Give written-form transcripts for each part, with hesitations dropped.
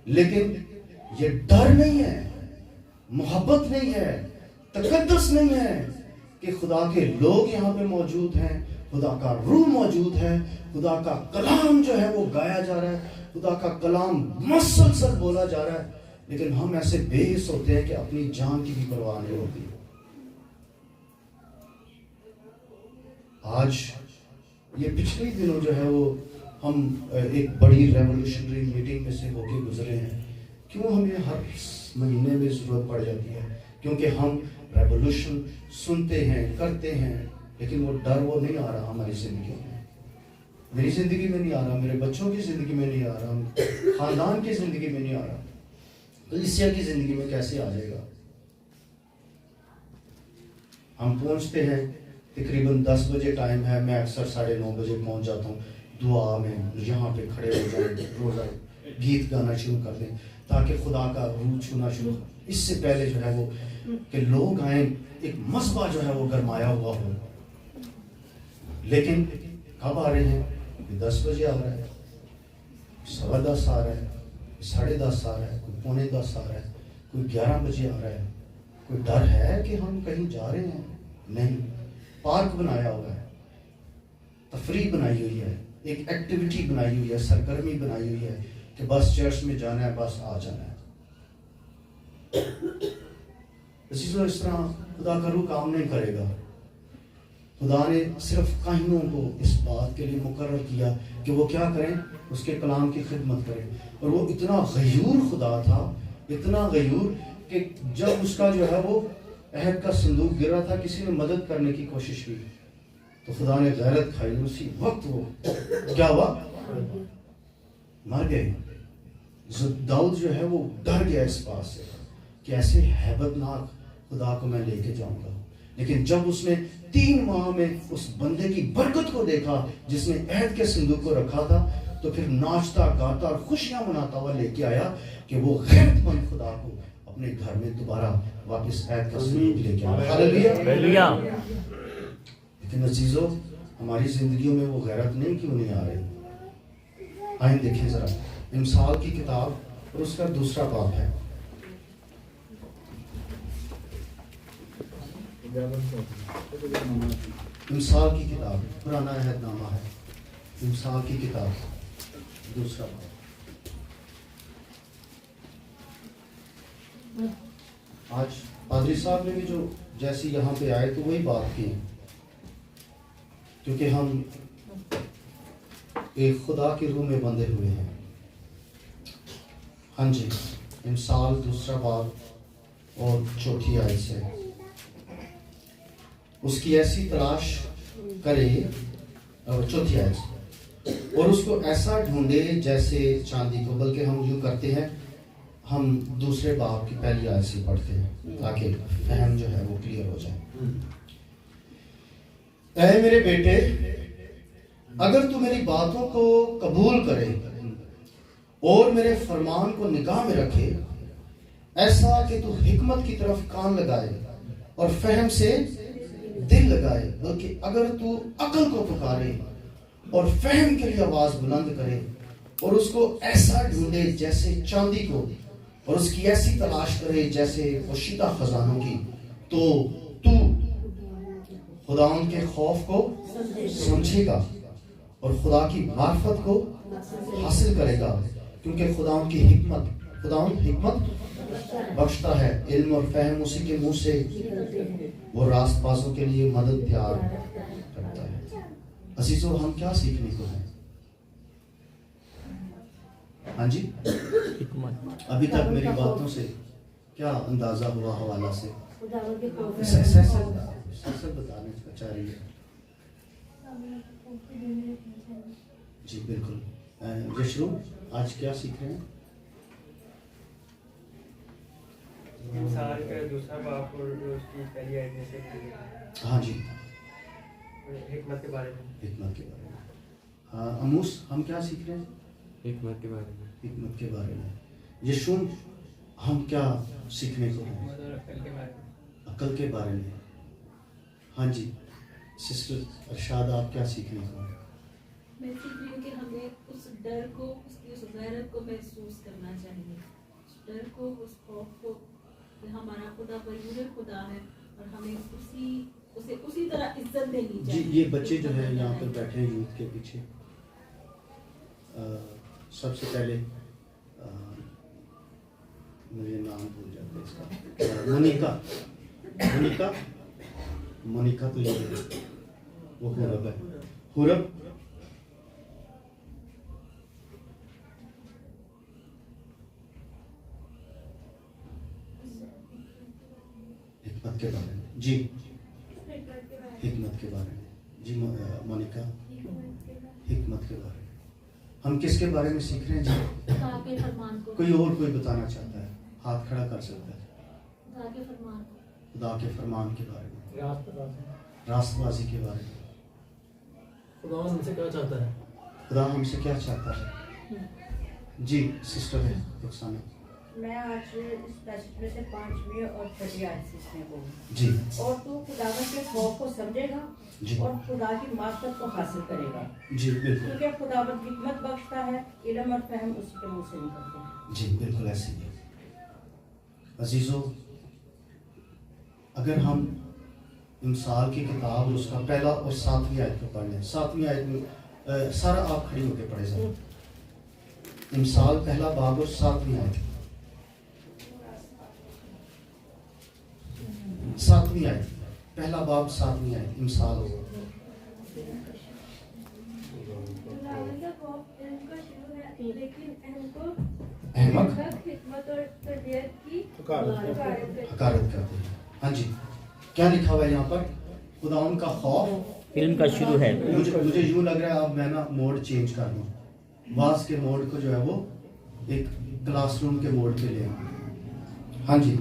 لیکن یہ ڈر نہیں ہے، محبت نہیں ہے، تقدس نہیں ہے کہ خدا کے لوگ یہاں پہ موجود ہیں، خدا کا روح موجود ہے، خدا کا کلام جو ہے وہ گایا جا رہا ہے، خدا کا کلام مسلسل بولا جا رہا ہے، لیکن ہم ایسے بے حس ہوتے ہیں کہ اپنی جان کی بھی پرواہ نہیں ہوتی۔ آج یہ پچھلے دنوں جو ہے وہ ہم ایک بڑی ریولوشنری میٹنگ میں سے ہو کے گزرے ہیں۔ کیوں ہمیں ہر مہینے میں ضرورت پڑ جاتی ہے؟ کیونکہ ہم ریولوشن سنتے ہیں، کرتے ہیں، لیکن وہ ڈر وہ نہیں آ رہا ہماری زندگی میں۔ میری زندگی میں نہیں آ رہا، میرے بچوں کی زندگی میں نہیں آ رہا، خاندان کی زندگی میں نہیں آ رہا، کلیسیا کی زندگی میں کیسے آ جائے گا؟ ہم پہنچتے ہیں تقریباً 10 بجے ٹائم ہے، میں اکثر 9:30 بجے پہنچ جاتا ہوں، دعا میں یہاں پہ کھڑے ہو جائیں، روزہ گیت گانا شروع کر دیں تاکہ خدا کا روح چھونا شروع، اس سے پہلے جو ہے وہ کہ لوگ آئیں، ایک مذبح جو ہے وہ گرمایا ہوا ہو۔ لیکن کب آ رہے ہیں؟ 10 بجے آ رہا ہے، 10:15 آ رہا ہے، 10:30 آ رہا ہے، کوئی 9:45 آ رہا ہے، کوئی 11 بجے آ رہا ہے۔ کوئی ڈر ہے کہ ہم کہیں جا رہے ہیں؟ نہیں۔ پارک بنایا ہوا ہے، تفریح بنائی ہوئی ہے، ایک ایکٹیویٹی بنائی ہوئی ہے، سرگرمی بنائی ہوئی ہے کہ بس چرچ میں جانا ہے، بس آ جانا ہے۔ اس طرح خدا کا روح کام نہیں کرے گا۔ خدا نے صرف کاہنوں کو اس بات کے لیے مقرر کیا کہ وہ کیا کریں؟ اس کے کلام کی خدمت کریں۔ اور وہ اتنا غیور خدا تھا، اتنا غیور کہ جب اس کا جو ہے وہ عہد کا صندوق گر رہا تھا، کسی نے مدد کرنے کی کوشش کی تو خدا نے غیرت کھائی، اسی وقت وہ کیا ہوا؟ مر گئے۔ داؤد جو ہے وہ ڈر گیا اس بات سے کہ ایسے ہیبت ناک خدا کو میں لے کے جاؤں گا۔ لیکن جب اس نے 3 ماہ میں اس بندے کی برکت کو دیکھا جس نے عہد کے صندوق کو رکھا تھا، تو پھر ناچتا گاتا اور خوشیاں مناتا ہوا لے کے آیا کہ وہ غیرت مند خدا کو اپنے گھر میں دوبارہ واپس عہد کا صندوق لے کے آیا۔ ہاللیلویا۔ لیکن عزیزو، ہماری زندگیوں میں وہ غیرت نہیں کیوں نہیں آ رہی؟ آئیں دیکھیں ذرا امثال کی کتاب اور اس کا 2 باب ہے۔ امثال کی کتاب پرانا عہد نامہ ہے، امثال کی کتاب 2 باب۔ آج پادری صاحب نے بھی جو جیسی یہاں پہ آئے تو وہی بات کی، کیونکہ ہم ایک خدا کے روح میں بندھے ہوئے ہیں۔ ہاں جی، امثال 2 باب اور 4 آیت سے، اس کی ایسی تلاش کرے، اور 4 آیت سے، اور اس کو ایسا ڈھونڈے جیسے چاندی کو، بلکہ ہم یوں کرتے ہیں، ہم 2 باب کی پہلی آیت سے پڑھتے ہیں تاکہ فہم جو ہے وہ کلیئر ہو جائے۔ اے میرے بیٹے، اگر تو میری باتوں کو قبول کرے اور میرے فرمان کو نگاہ میں رکھے، ایسا کہ تو حکمت کی طرف کان لگائے اور فہم سے دل لگائے، بلکہ اگر تو عقل کو پکارے اور فہم کے لیے آواز بلند کرے اور اس کو ایسا ڈھونڈے جیسے چاندی کو، اور اس کی ایسی تلاش کرے جیسے پوشیدہ خزانوں کی، تو خداوند کے خوف کو سمجھے گا اور خدا کی معرفت کو حاصل کرے گا، کیونکہ خداوند حکمت بخشتا ہے، علم اور فہم اسی کے منہ سے وہ راست بازوں کے لیے مدد تیار کرتا ہے۔ عزیزو، ہم کیا سیکھنے کو ہیں؟ ہاں جی، ابھی تک میری باتوں سے کیا اندازہ ہوا؟ حوالہ سے بتانے کا چاہ رہی ہے جی بالکل۔ یشرو، آج کیا سیکھ رہے ہیں؟ انسان کا 2 باب اور اس کی پہلی آیت میں سے ہاں جی، حکمت کے بارے میں۔ حکمت کے بارے میں۔ ہاں اموس، ہم کیا سیکھ رہے ہیں؟ حکمت کے بارے میں۔ حکمت کے بارے میں۔ یشون، ہم کیا سیکھنے کو ہیں؟ عقل کے بارے میں۔ ہاں جی، سسٹر ارشاد، آپ کیا سیکھنے کو ہیں؟ میں سیکھ رہی ہوں کہ ہمیں اس ڈر کو، اس کی اس غیرت کو محسوس کرنا چاہیے، اس ڈر کو، اس خوف کو کہ ہمارا خدا غیور خدا ہے اور ہمیں اسے اسی طرح عزت دینی جی چاہیے. یہ بچے جو ہیں یہاں پر بیٹھے ہیں یوتھ کے پیچھے، سب سے پہلے مجھے نام بھول جاتا ہے اس کا، مونیکا تو یہ ہے، وہ حورب ہے، حورب حکمت کے بارے میں، جی حکمت کے بارے میں، جی مونیکا حکمت کے بارے میں. ہم کس کے بارے میں سیکھ رہے ہیں جی؟ خدا کے فرمان کو. کوئی اور کوئی بتانا چاہتا ہے ہاتھ کھڑا کر سکتا ہے. خدا کے فرمان کو. خدا کے فرمان کے بارے میں، راست بازی کے بارے میں. خدا ہم سے کیا چاہتا ہے؟ خدا ہم سے کیا چاہتا ہے؟ جی سسٹر ہے رخسانہ. میں آج اس پیسج میں سے 5ویں اور 6ویں آیت سیکھنے کو ہوں. جی. اور تو خداوند کے خوف کو سمجھے گا جی. اور خدا کی معرفت کو حاصل کرے گا. جی بالکل. کیونکہ خداوند حکمت بخشتا ہے، علم اور فہم اسی کے منہ سے نکلتے ہیں. جی بالکل ایسے ہی ہے. عزیزو، اگر ہم امثال کی کتاب اس کا پہلا اور 7ویں آیت کو پڑھ لیں، 7ویں آیت میں سارا آپ کھڑی ہو کے پڑھے ذرا. امثال پہلا باب اور 7ویں آیت، 7ویں آیت، پہلا باب 7ویں آیت امثال ہو. احمق حقارت کرتے ہیں. ہاں جی، کیا لکھا ہوا ہے یہاں پر؟ خداوند کا خوف علم کا شروع ہے. مجھے یوں لگ رہا ہے اب میں نا موڈ چینج کر دوں، واز کے موڈ کو جو ہے وہ ایک کلاس روم کے موڈ پہ لے آؤں. ہاں جی،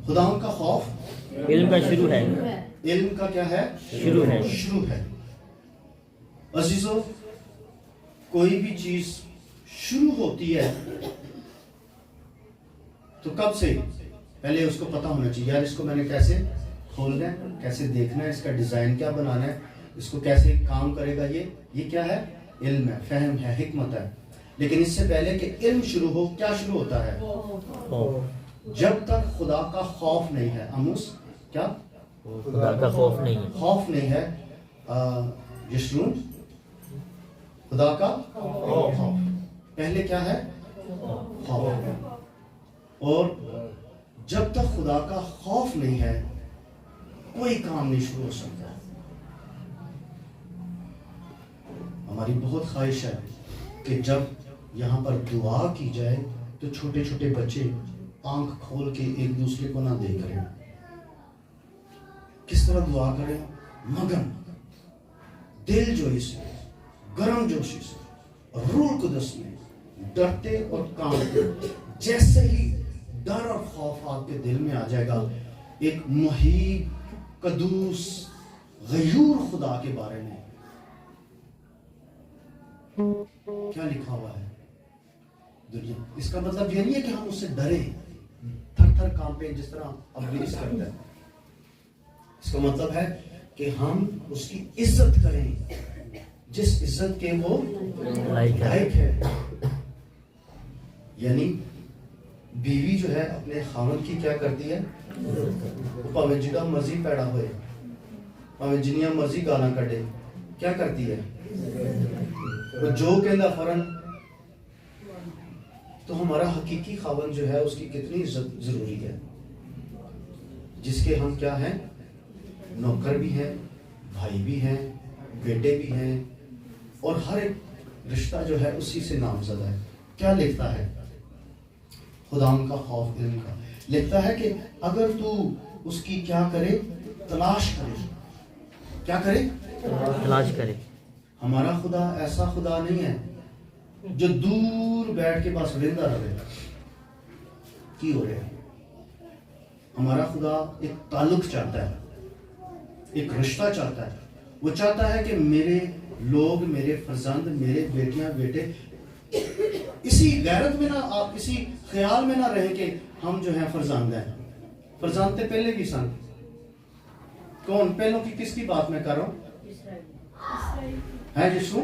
خداوند کا خوف علم کا شروع ہے. علم کا کیا ہے؟ شروع ہے. شروع ہے. عزیزو، کوئی بھی چیز شروع ہوتی ہے تو کب سے؟ پہلے اس کو پتہ ہونا چاہیے یار اس کو میں نے کیسے کھولنا ہے، کیسے دیکھنا ہے، اس کا ڈیزائن کیا بنانا ہے، اس کو کیسے کام کرے گا. یہ کیا ہے؟ علم ہے، فہم ہے، حکمت ہے. لیکن اس سے پہلے کہ علم شروع ہو، کیا شروع ہوتا ہے؟ جب تک خدا کا خوف نہیں ہے. آموس کیا؟ خدا کا خوف نہیں ہے. خوف نہیں ہے. یشرون خدا کا خوف. پہلے کیا ہے؟ خوف. اور جب تک خدا کا خوف نہیں ہے کوئی کام نہیں شروع ہو سکتا. ہماری بہت خواہش ہے کہ جب یہاں پر دعا کی جائے تو چھوٹے چھوٹے بچے آنکھ کھول کے ایک دوسرے کو نہ دیکھ رہے. کس طرح دعا کریں؟ مگن، دل جوئی سے، گرم جوشی سے، روح قدس میں ڈرتے اور کانپتے. جیسے ہی ڈر اور خوف آپ کے دل میں آ جائے گا، ایک محیب، قدوس، غیور خدا کے بارے میں کیا لکھا ہوا ہے دنیا. اس کا مطلب یہ نہیں ہے کہ ہم اس سے ڈریں، تھر تھر کانپیں جس طرح ابلیس کرتا ہے. اس کا مطلب ہے کہ ہم اس کی عزت کریں جس عزت کے وہ لائق ہے. یعنی بیوی جو ہے اپنے خاوند کی کیا کرتی ہے؟ پاویں جڑا مرضی پیدا ہوئے، پاویں جنیاں مرضی گالاں کڈے، کیا کرتی ہے؟ جو کہندا فرن. تو ہمارا حقیقی خاوند جو ہے اس کی کتنی عزت ضروری ہے، جس کے ہم کیا ہیں؟ نوکر بھی ہیں، بھائی بھی ہیں، بیٹے بھی ہیں، اور ہر ایک رشتہ جو ہے اسی سے نامزد ہے. کیا لکھتا ہے؟ خداوند کا خوف علم کا. لکھتا ہے کہ اگر تو اس کی کیا کرے؟ تلاش کرے. کیا کرے؟ تلاش کرے. ہمارا خدا ایسا خدا نہیں ہے جو دور بیٹھ کے بس ویندا رہے کی ہو رہا ہے. ہمارا خدا ایک تعلق چاہتا ہے، ایک رشتہ چاہتا ہے. وہ چاہتا ہے کہ میرے لوگ، میرے فرزند، میرے بیٹیاں بیٹے اسی غیرت میں نہ، آپ اسی خیال میں نہ رہیں کہ ہم جو ہیں فرزند ہیں. فرزند تے پہلے بھی سن. کون پہلوں کی؟ کس کی بات میں کر رہا ہوں؟ ہے یسوع.